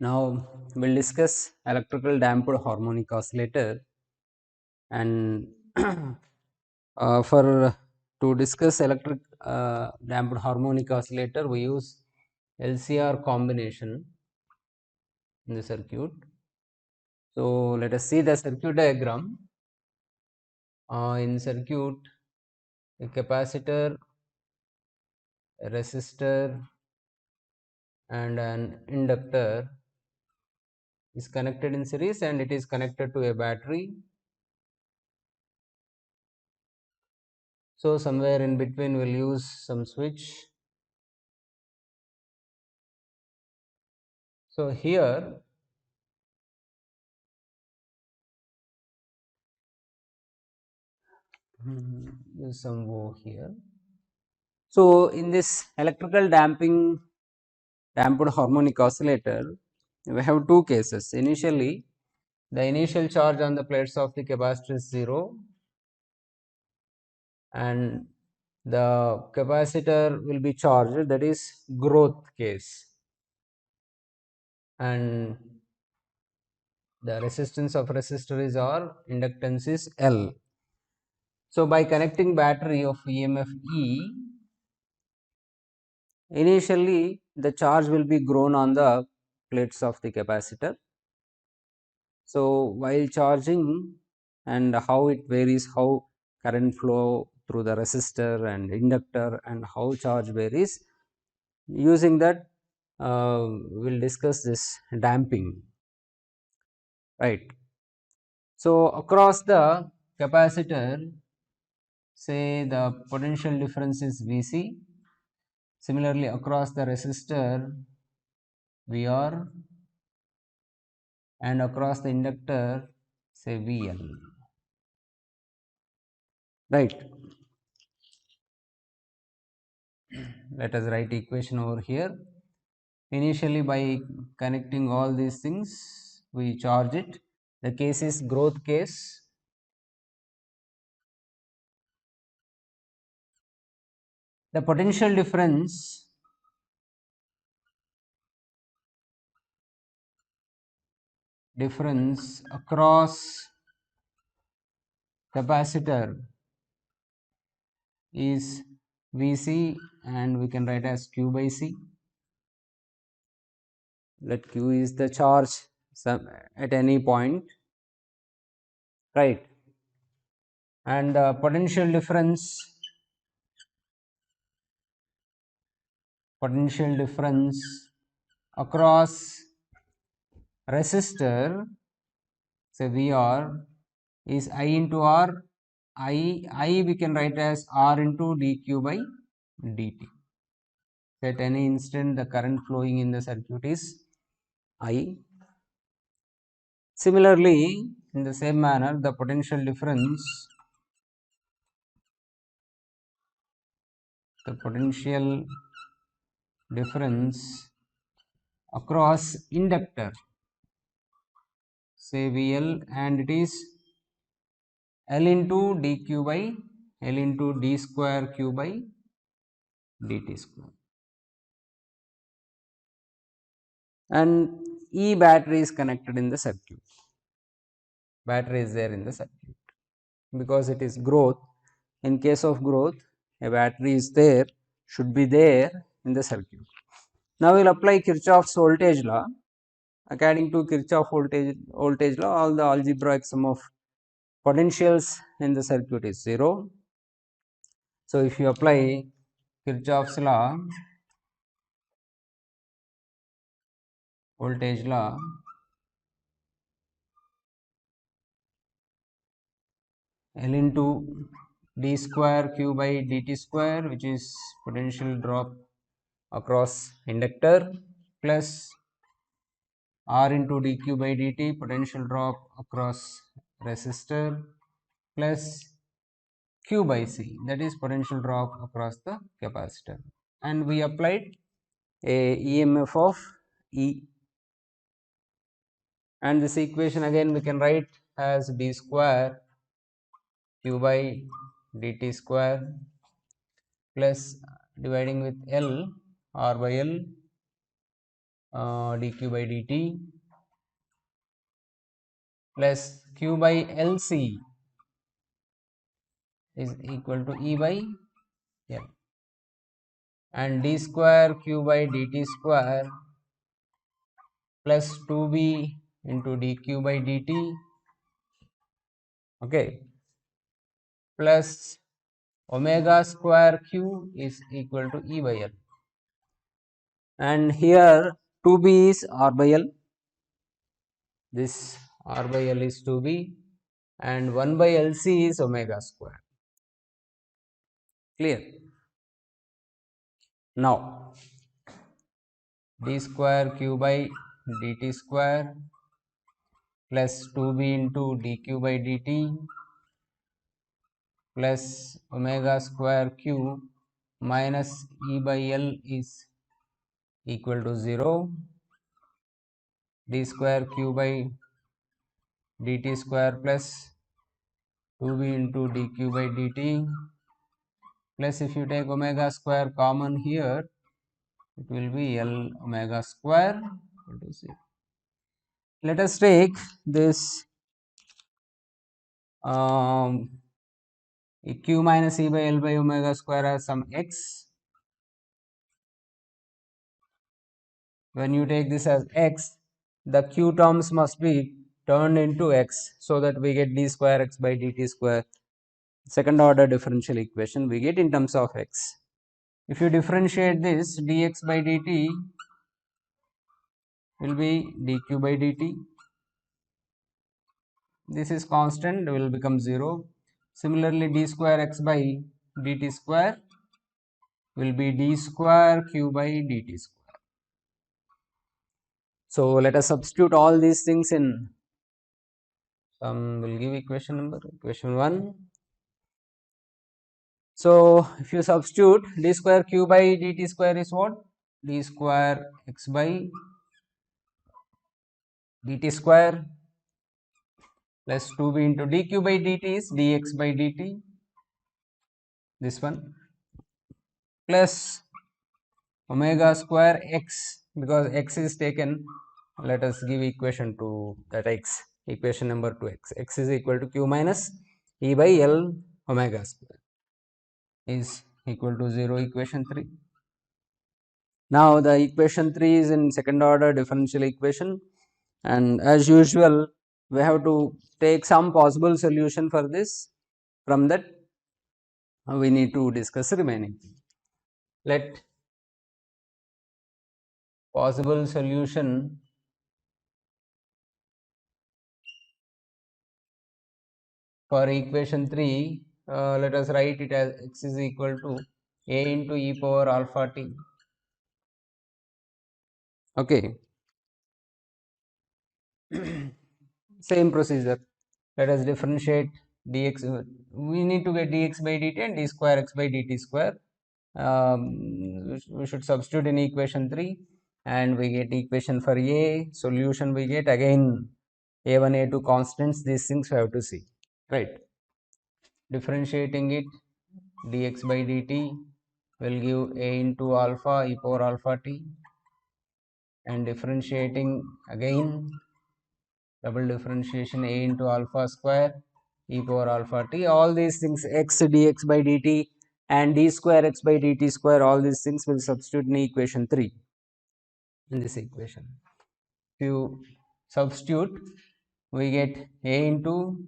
Now we'll discuss electrical damped harmonic oscillator, and for to discuss electric damped harmonic oscillator we use LCR combination in the circuit. So let us see the circuit diagram. In circuit, a capacitor, a resistor and an inductor is connected in series, and it is connected to a battery. So somewhere in between we'll use some switch. So here use some O here. So in this electrical damped harmonic oscillator, we have two cases. Initially, the initial charge on the plates of the capacitor is 0, and the capacitor will be charged, that is growth case, and the resistance of resistor is R, inductance is L. So by connecting battery of EMF E, initially the charge will be grown on the plates of the capacitor. So while charging, and how it varies, how current flow through the resistor and inductor and how charge varies, using that we'll discuss this damping, right. So across the capacitor, say the potential difference is Vc. Similarly across the resistor, Vr, and across the inductor, say VL, right. Let us write equation over here. Initially by connecting all these things we charge it. The case is growth case. The potential difference across capacitor is Vc, and we can write as Q by C. Let Q is the charge at any point, right, and potential difference across resistor, say Vr, is I into R. I we can write as R into dq by dt. At any instant the current flowing in the circuit is I. Similarly, in the same manner, the potential difference across inductor, say VL, and it is L into dq by L into d square q by dt square, and E battery is connected in the circuit. Battery is there in the circuit because it is growth. In case of growth, a battery is there, should be there in the circuit. Now we will apply Kirchhoff's voltage law. According to Kirchhoff voltage law, all the algebraic sum of potentials in the circuit is 0. So if you apply Kirchhoff's law, voltage law, L into d square q by dt square, which is potential drop across inductor, plus R into dq by dt, potential drop across resistor, plus q by c, that is potential drop across the capacitor, and we applied a EMF of E, and this equation again we can write as d square q by dt square plus dividing with L, R by L, dq by dt plus q by lc is equal to E by L, and d square q by dt square plus 2b into dq by dt, okay, plus omega square q is equal to E by L, and here 2b is R by L, this R by L is 2b, and 1 by LC is omega square. Clear? Now d square q by dt square plus 2b into dq by dt plus omega square q minus E by L is equal to 0. D square q by dt square plus 2b into dq by dt plus, if you take omega square common here, it will be L omega square equal to 0. Let us take this q minus E by L by omega square as some x. When you take this as x, the q terms must be turned into x, so that we get d square x by dt square. Second order differential equation we get in terms of x. If you differentiate this, dx by dt will be dq by dt. This is constant, will become 0. Similarly, d square x by dt square will be d square q by dt square. So let us substitute all these things in some, will give equation number, equation 1. So if you substitute, d square q by dt square is what? D square x by dt square plus 2b into dq by dt is dx by dt, this one, plus omega square x, because x is taken, let us give equation to that x, equation number 2x, x is equal to q minus E by L omega square is equal to 0, equation 3. Now the equation 3 is in second order differential equation, and as usual we have to take some possible solution for this. From that we need to discuss remaining. Let possible solution for equation 3, let us write it as x is equal to a into e power alpha t. Okay. Same procedure. Let us differentiate dx. We need to get dx by dt and d square x by dt square. We should substitute in equation 3, and we get equation for a. Solution we get again a1, a2 constants. These things we have to see, right? Differentiating it, dx by dt will give a into alpha e power alpha t, and differentiating again, double differentiation, a into alpha square e power alpha t. All these things, x dx by dt and d square x by dt square, all these things will substitute in equation 3 in this equation. If you substitute, we get a into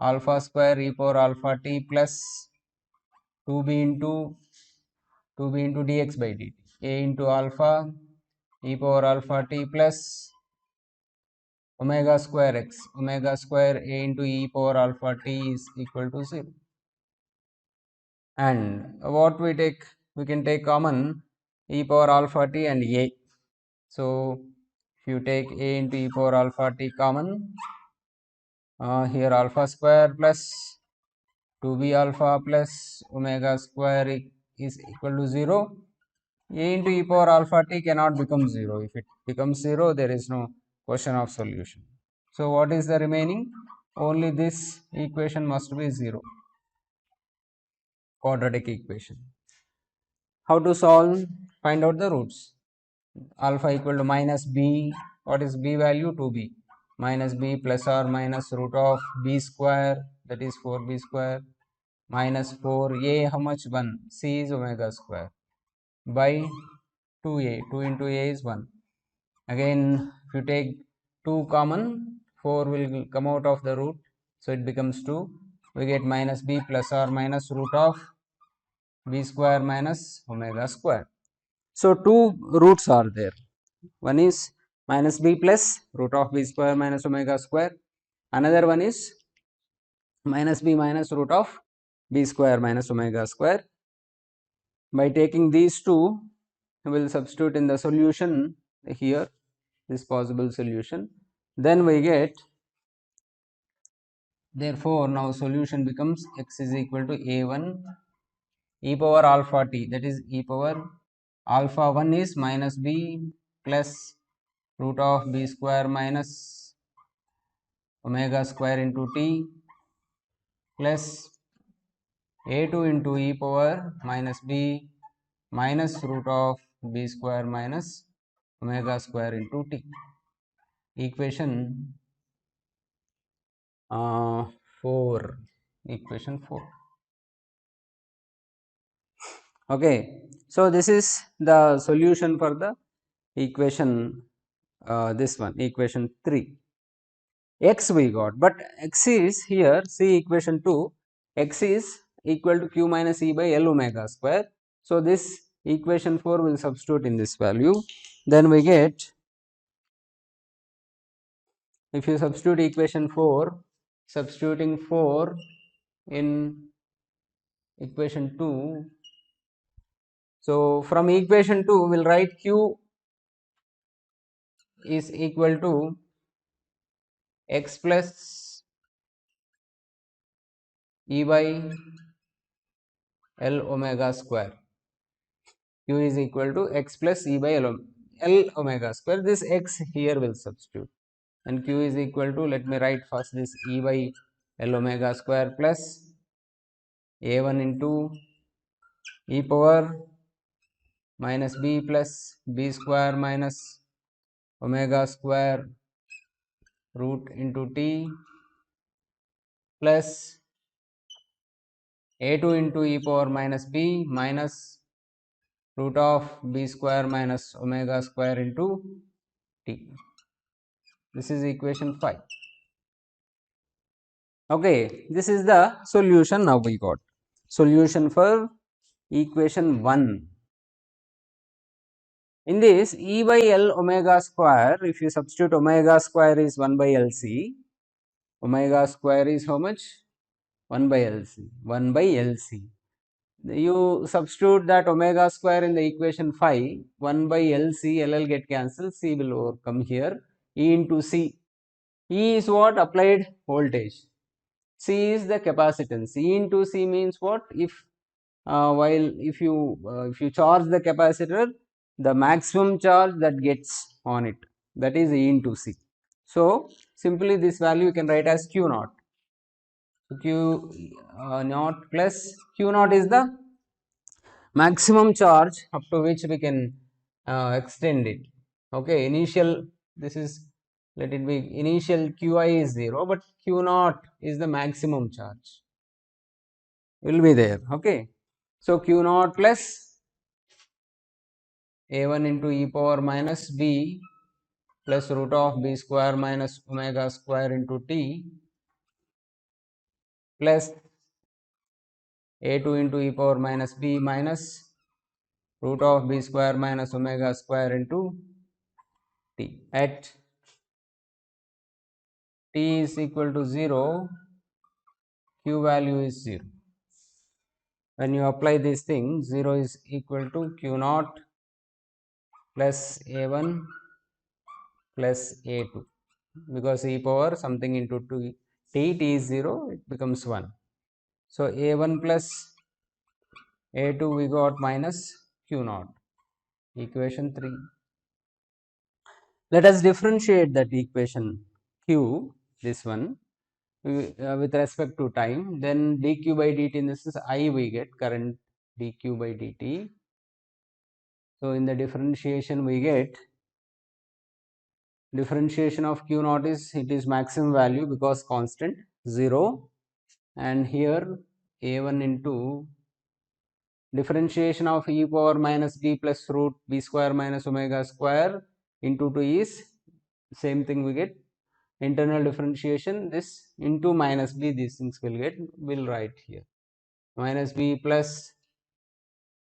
alpha square e power alpha t plus 2b into dx by dt, a into alpha e power alpha t plus omega square x, omega square a into e power alpha t is equal to 0. And what we take, we can take common e power alpha t and a. So if you take a into e power alpha t common, here alpha square plus 2b alpha plus omega square is equal to 0. A into e power alpha t cannot become 0. If it becomes 0, there is no question of solution. So what is the remaining? Only this equation must be 0. Quadratic equation. How to solve? Find out the roots. alpha equal to minus b. What is b value? 2b. Minus b plus or minus root of b square, that is 4b square, minus 4a, how much? 1. C is omega square by 2a. 2 into a is 1. Again, if you take 2 common, 4 will come out of the root, so it becomes 2. We get minus b plus or minus root of b square minus omega square. So two roots are there. One is minus b plus root of b square minus omega square. Another one is minus b minus root of b square minus omega square. By taking these two, we will substitute in the solution here, this possible solution. Then we get, therefore now solution becomes x is equal to a1 e power alpha t, that is e power alpha 1 is minus b plus root of b square minus omega square into t plus a2 into e power minus b minus root of b square minus omega square into t. Equation 4. Equation 4. Okay, so this is the solution for the equation, this one, equation 3. X we got, but x is here, see equation 2, x is equal to q minus e by L omega square. So this equation 4 will substitute in this value. Then we get, if you substitute equation 4, substituting 4 in equation 2, so from equation 2 we will write q is equal to x plus e by L omega square. Q is equal to x plus e by L omega square. This x here will substitute, and q is equal to, let me write first this e by L omega square plus a1 into e power minus b plus b square minus omega square root into t plus a2 into e power minus b minus root of b square minus omega square into t. This is equation 5. Okay, this is the solution. Now we got solution for equation 1. In this, e by L omega square, if you substitute omega square is 1 by LC, omega square is how much? 1 by LC, 1 by LC. You substitute that omega square in the equation 5, 1 by LC, LL get cancelled, C will come here, E into C. E is what? Applied voltage. C is the capacitance. E into C means what? If if you charge the capacitor, the maximum charge that gets on it, that is E into C. So simply this value you can write as Q naught. So Q naught plus Q naught is the maximum charge up to which we can extend it. Okay, initial, this is, let it be, initial Qi is 0, but Q naught is the maximum charge will be there. Okay, so Q naught plus a1 into e power minus b plus root of b square minus omega square into t plus a2 into e power minus b minus root of b square minus omega square into t. At t is equal to 0, q value is 0. When you apply this thing, 0 is equal to q naught plus a1 plus a2, because e power something into t is 0, it becomes 1. So a1 plus a2 we got minus q naught. Equation 3. Let us differentiate that equation q, this one, with respect to time. Then dq by dt, in this is I we get, current dq by dt. So in the differentiation we get differentiation of q naught is, it is maximum value because constant 0, and here a1 into differentiation of e power minus b plus root b square minus omega square into 2 is same thing, we get internal differentiation, this into minus b, these things will get, will write here minus b plus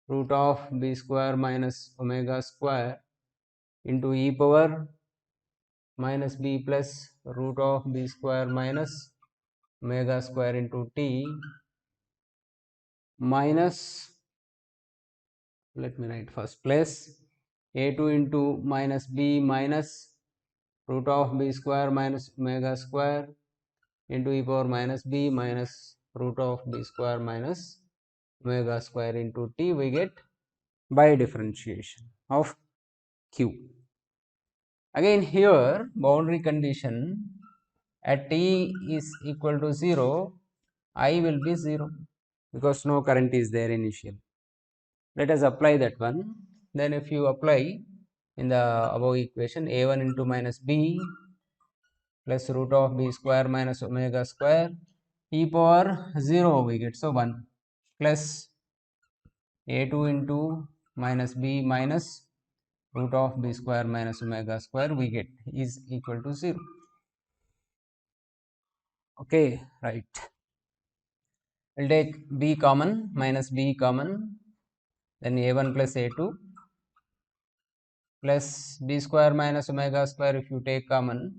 root of b square minus omega square into e power minus b plus root of b square minus omega square into t minus, let me write first, plus a2 into minus b minus root of b square minus omega square into e power minus b minus root of b square minus omega square into t, we get by differentiation of q. Again here boundary condition, at t is equal to 0, I will be 0 because no current is there initially. Let us apply that one. Then if you apply in the above equation, a1 into minus b plus root of b square minus omega square e power 0 we get, so 1 plus a2 into minus b minus root of b square minus omega square we get is equal to 0. Okay, right. We'll take b common, minus b common, then a1 plus a2 plus b square minus omega square, if you take common,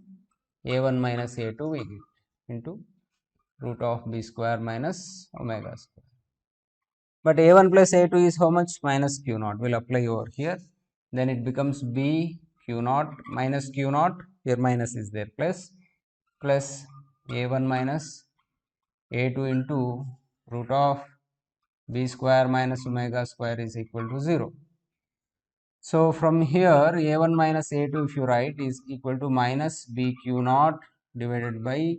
a1 minus a2 we get into root of b square minus omega square. But a1 plus a2 is how much? Minus q naught. Will apply over here. Then it becomes b q naught minus q naught. Here minus is there, plus a1 minus a2 into root of b square minus omega square is equal to 0. So from here a1 minus a2 if you write is equal to minus b q naught divided by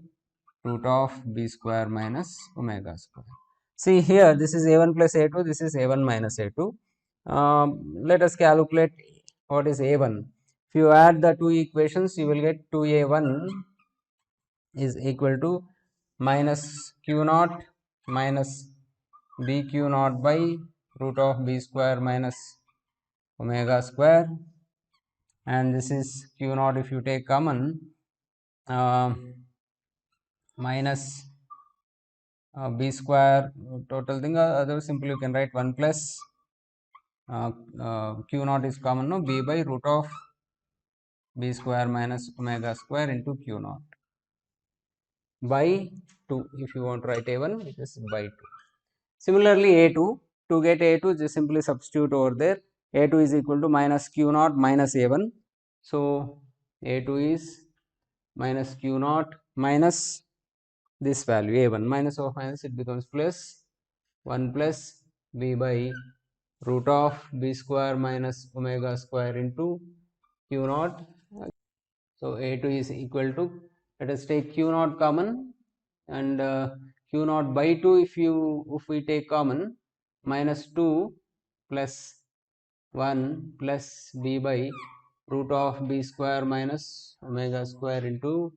root of b square minus omega square. See here, this is a1 plus a2, this is a1 minus a2. Let us calculate what is a1. If you add the two equations, you will get 2a1 is equal to minus q naught minus b q naught by root of b square minus omega square, and this is q naught if you take common, minus b square total thing, other simple you can write 1 plus q naught is common, no, b by root of b square minus omega square into q naught by 2. If you want to write a1, it is by 2. Similarly a2, to get a2 just simply substitute over there, a2 is equal to minus q naught minus a1, so a2 is minus q naught minus this value a1, minus of minus it becomes plus 1 plus b by root of b square minus omega square into q naught. So a2 is equal to, let us take q naught common, and q naught by 2 if we take common, minus 2 plus 1 plus b by root of b square minus omega square into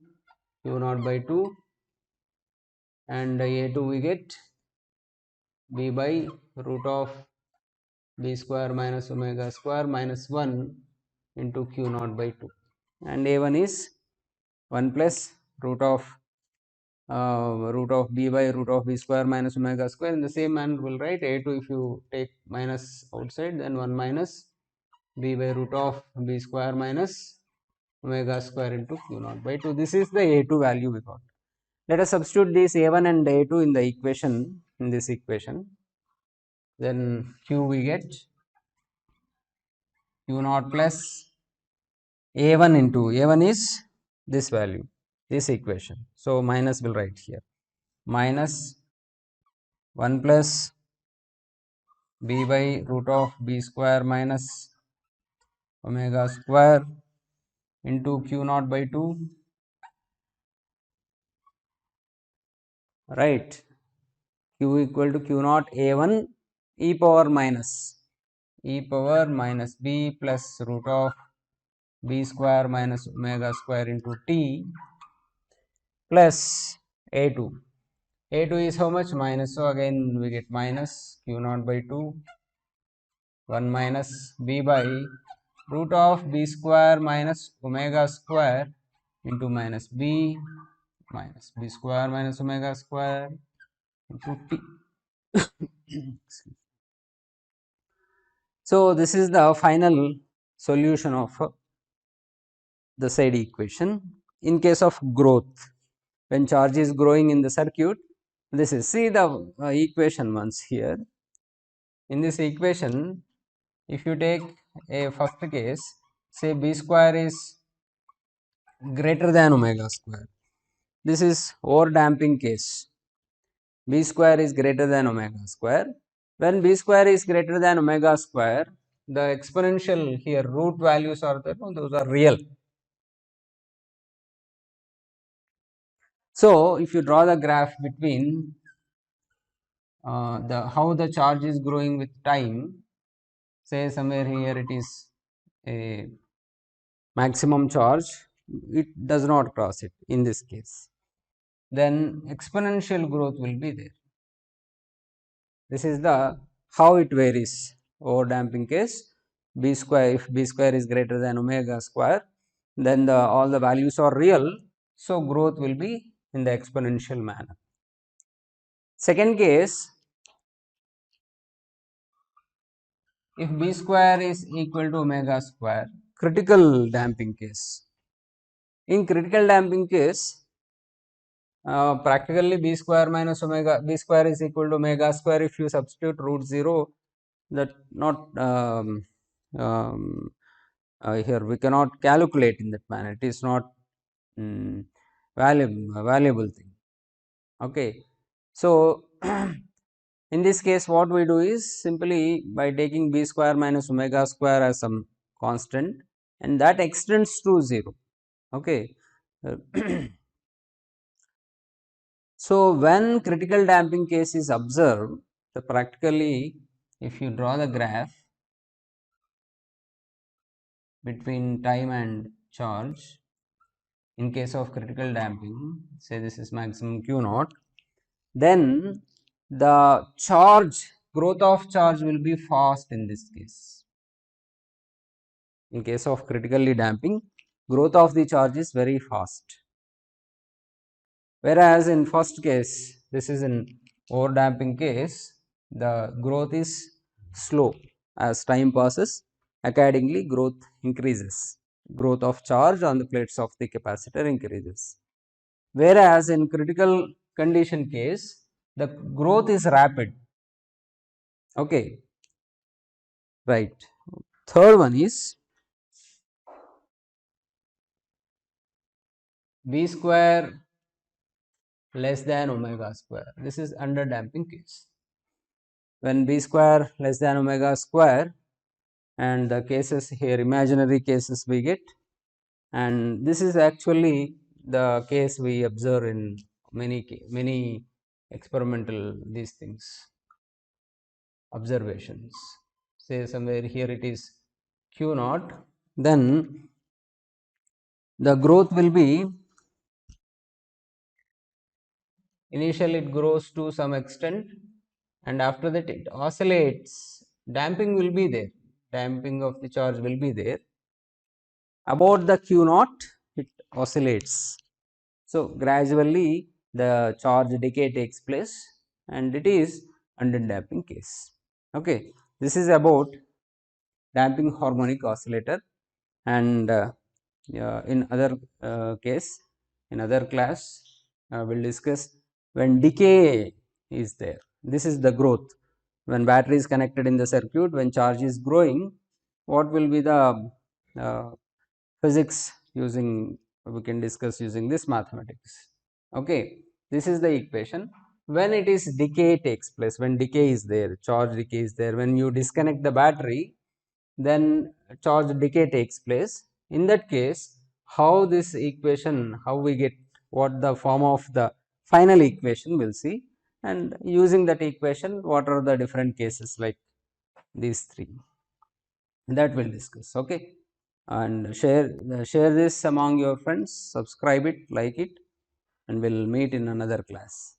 q naught by 2, and a2 we get b by root of b square minus omega square minus 1 into q naught by 2, and a1 is 1 plus root of b by root of b square minus omega square. In the same manner we'll write a2, if you take minus outside, then 1 minus b by root of b square minus omega square into q naught by 2. This is the a2 value we got. Let us substitute this a1 and a2 in the equation, in this equation, then q we get q naught plus a1 into a1 is this value, this equation, so minus will write here, minus 1 plus b by root of b square minus omega square into q naught by 2, right, q equal to q naught a1 e power minus e power minus b plus root of b square minus omega square into t plus a2. A2 is how much? Minus, so again we get minus q naught by 2, 1 minus b by root of b square minus omega square into minus b square minus omega square into t. So this is the final solution of the said equation. In case of growth, when charge is growing in the circuit, this is, see the equation once here. In this equation, if you take a first case, say b square is greater than omega square, this is over damping case. B square is greater than omega square. When b square is greater than omega square, the exponential here root values are there, those are real. So if you draw the graph between how the charge is growing with time, say somewhere here it is a maximum charge, it does not cross it in this case, then exponential growth will be there. This is the how it varies over damping case. B square, if b square is greater than omega square, then all the values are real, so growth will be in the exponential manner. Second case, if b square is equal to omega square, critical damping case. In critical damping case, practically b square minus omega, b square is equal to omega square. If you substitute root 0, that not here we cannot calculate in that manner. It is not valuable thing. Okay, so in this case, what we do is simply by taking b square minus omega square as some constant, and that extends to 0. Okay. So when critical damping case is observed, the practically if you draw the graph between time and charge, in case of critical damping, say this is maximum q naught, then the charge, growth of charge will be fast in this case. In case of critically damping, growth of the charge is very fast. Whereas in first case, this is in over damping case, the growth is slow. As time passes, accordingly growth increases. Growth of charge on the plates of the capacitor increases. Whereas in critical condition case, the growth is rapid. Okay, right. Third one is b square less than omega square. This is under damping case. When b square less than omega square, and the cases here imaginary cases we get, and this is actually the case we observe in many experimental these things observations. Say somewhere here it is q naught, then the growth will be, initially it grows to some extent, and after that it oscillates. Damping will be there, damping of the charge will be there. About the q naught, it oscillates. So gradually the charge decay takes place, and it is under damping case. Okay, this is about damping harmonic oscillator, and in other case, in other class, we'll discuss when decay is there. This is the growth. When battery is connected in the circuit, when charge is growing, what will be the physics using, we can discuss using this mathematics. Okay, this is the equation. When it is decay takes place, when decay is there, charge decay is there, when you disconnect the battery, then charge decay takes place. In that case, how this equation, how we get, what the form of the final equation we'll see, and using that equation, what are the different cases like these three. that we'll discuss. Okay, and share this among your friends, subscribe it, like it, and we'll meet in another class.